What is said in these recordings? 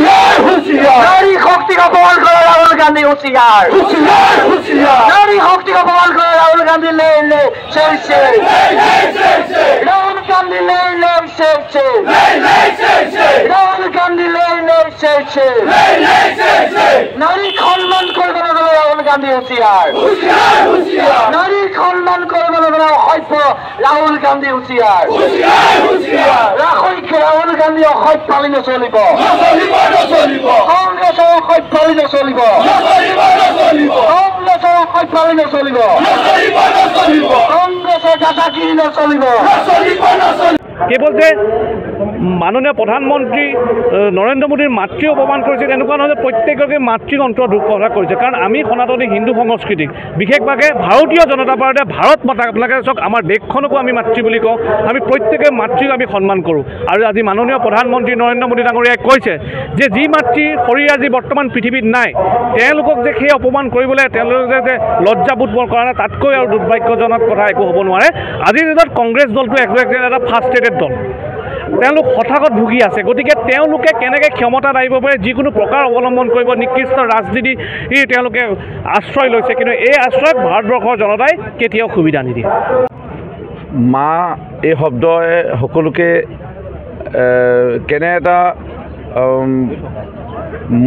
नारी शक्ति का अपमान करो राहुल गांधी होशियार नारी शक्ति का अपमान करो राहुल गांधी ले राहुल गांधी ले राहुल गांधी ले नारी सम्मान करबे ना राहुल गांधी होशियार नारी सम्मान करबे ना हयতো राहुल गांधी होशियार राहुल गांधी हयत पाলি नचलिब কংগ্রেসের হয়ত পালি নচলিব কংগ্রেসের হয়ত পালি নচলিব কংগ্রেসের দাদাগিরি নচলিব। কে বলছে মাননীয় প্রধানমন্ত্রী নরেন্দ্র মোদীর মাতৃ অপমান করেছে এনেকুৱা নহয় যে প্ৰত্যেককে মাতৃৰ অন্তৰত দুখ প্ৰকাশ কৰিছে কাৰণ আমি সনাতনী হিন্দু সংস্কৃতিক বিশেষভাৱে ভাৰতীয় জনতা পাৰ্টিয়ে ভাৰত মাতা আপোনালোকে চাওক আমাৰ দেশখনকো আমি মাতৃ বুলি কওঁ আমি প্ৰত্যেকে মাতৃক আমি সন্মান কৰোঁ আৰু আজি মাননীয় প্ৰধানমন্ত্ৰী নৰেন্দ্ৰ মোদী ডাঙৰীয়াই কৈছে যে যি মাতৃৰ শৰীৰ আজি বৰ্তমান পৃথিৱীত নাই তেওঁলোকক যে সেই অপমান কৰিবলৈ তেওঁলোকে যে লজ্জাবোধ কৰা নাই তাতকৈ আৰু দুৰ্ভাগ্যজনক কথা একো হ'ব নোৱাৰে। আজিৰ দিনত কংগ্ৰেছ দলটো এটা ফাৰ্ষ্ট্ৰেটেড দল তেওঁলোক হঠাৎ ভুগি আছে গতিকে তেওঁলোকে কেনেকৈ ক্ষমতাত আহিব পাৰে যিকোনো প্ৰকাৰ অৱলম্বন কৰিব নিকৃষ্ট ৰাজনীতি তেওঁলোকে আশ্ৰয় লৈছে কিন্তু এই আশ্ৰয়ক ভাৰতবৰ্ষৰ জনতাই কেতিয়াও সুবিধা নিদিয়ে। মা এই শব্দই সকলোকে কেনে এটা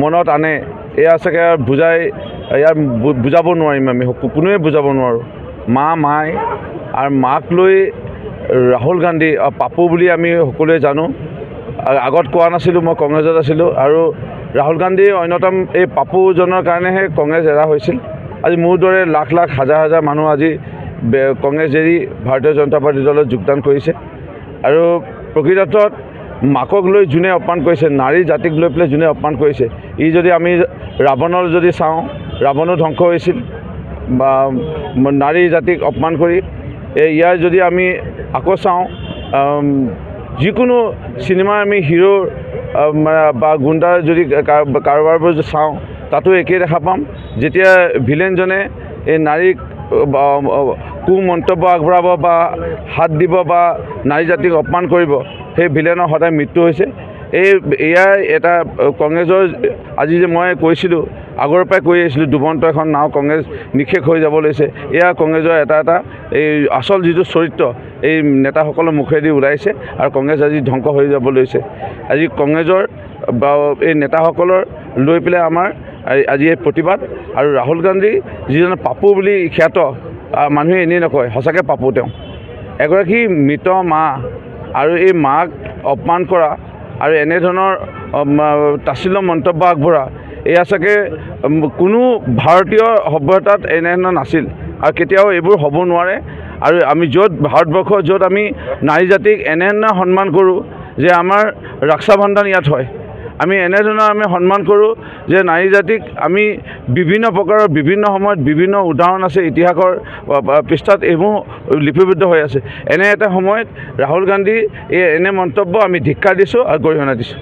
মনত আনে এয়া চাগে বুজাই ইয়াৰ বুজাব নোৱাৰিম আমি কোনোৱে বুজাব নোৱাৰোঁ। মাই আৰু মাক লৈ ৰাহুল গান্ধী পাপু বুলি আমি সকলোৱে জানো আগত কোৱা নাছিলোঁ, মই কংগ্ৰেছত আছিলোঁ আৰু ৰাহুল গান্ধী অন্যতম এই পাপুজনৰ কাৰণেহে কংগ্ৰেছ এৰা হৈছিল। আজি মোৰ দৰে লাখ লাখ হাজাৰ হাজাৰ মানুহ আজি কংগ্ৰেছ এৰি ভাৰতীয় জনতা পাৰ্টি দলত যোগদান কৰিছে। আৰু প্ৰকৃতাৰ্থত মাকক লৈ যোনে অপমান কৰিছে, নাৰী জাতিক লৈ পেলাই যোনে অপমান কৰিছে, ই যদি আমি ৰাৱণৰ যদি চাওঁ, ৰাৱণো ধ্বংস হৈছিল বা নাৰী জাতিক অপমান কৰি। ইয়াৰ যদি আমি আকৌ চাওঁ, যিকোনো চিনেমাৰ আমি হিৰোৰ বা গুণ্ডাৰ যদি কাৰোবাৰবোৰ চাওঁ, তাতো একেই দেখা পাম। যেতিয়া ভিলেনজনে এই নাৰীক কু মন্তব্য আগবঢ়াব বা হাত দিব বা নাৰী জাতিক অপমান কৰিব, সেই ভিলেনৰ সদায় মৃত্যু হৈছে। এয়াই এটা কংগ্ৰেছৰ আজি যে মই কৈছিলোঁ, আগৰ পৰাই কৈ আহিছিলোঁ, ডুবন্ত এখন নাও কংগ্ৰেছ নিশেষ হৈ যাব লৈছে। এয়া কংগ্ৰেছৰ এটা এই আচল যিটো চৰিত্ৰ এই নেতাসকলৰ মুখেদি ওলাইছে আৰু কংগ্ৰেছ আজি ধ্বংস হৈ যাব লৈছে। আজি কংগ্ৰেছৰ বা এই নেতাসকলৰ লৈ পেলাই আমাৰ আজি এই প্ৰতিবাদ। আৰু ৰাহুল গান্ধী যিজন পাপু বুলি খ্যাত, মানুহে এনেই নকয়, সঁচাকৈ পাপু তেওঁ। এগৰাকী মৃত মা আৰু এই মাক অপমান কৰা আৰু এনেধৰণৰ তাচ্ছিল্য মন্তব্য আগবঢ়া, এয়া চাগে কোনো ভাৰতীয় সভ্যতাত এনেধৰণৰ নাছিল আৰু কেতিয়াও এইবোৰ হ'ব নোৱাৰে। আৰু আমি য'ত ভাৰতবৰ্ষ, য'ত আমি নাৰী জাতিক এনেধৰণৰ সন্মান কৰোঁ যে আমাৰ ৰক্ষা বন্ধন ইয়াত হয়, আমি এনেধৰণৰ আমি সন্মান কৰোঁ যে নাৰী জাতিক আমি বিভিন্ন প্ৰকাৰৰ বিভিন্ন সময়ত বিভিন্ন উদাহৰণ আছে, ইতিহাসৰ পৃষ্ঠাত এইবোৰ লিপিবদ্ধ হৈ আছে। এনে এটা সময়ত ৰাহুল গান্ধী এনে মন্তব্য আমি ধিক্কাৰ দিছোঁ আৰু গৰিহণা দিছোঁ।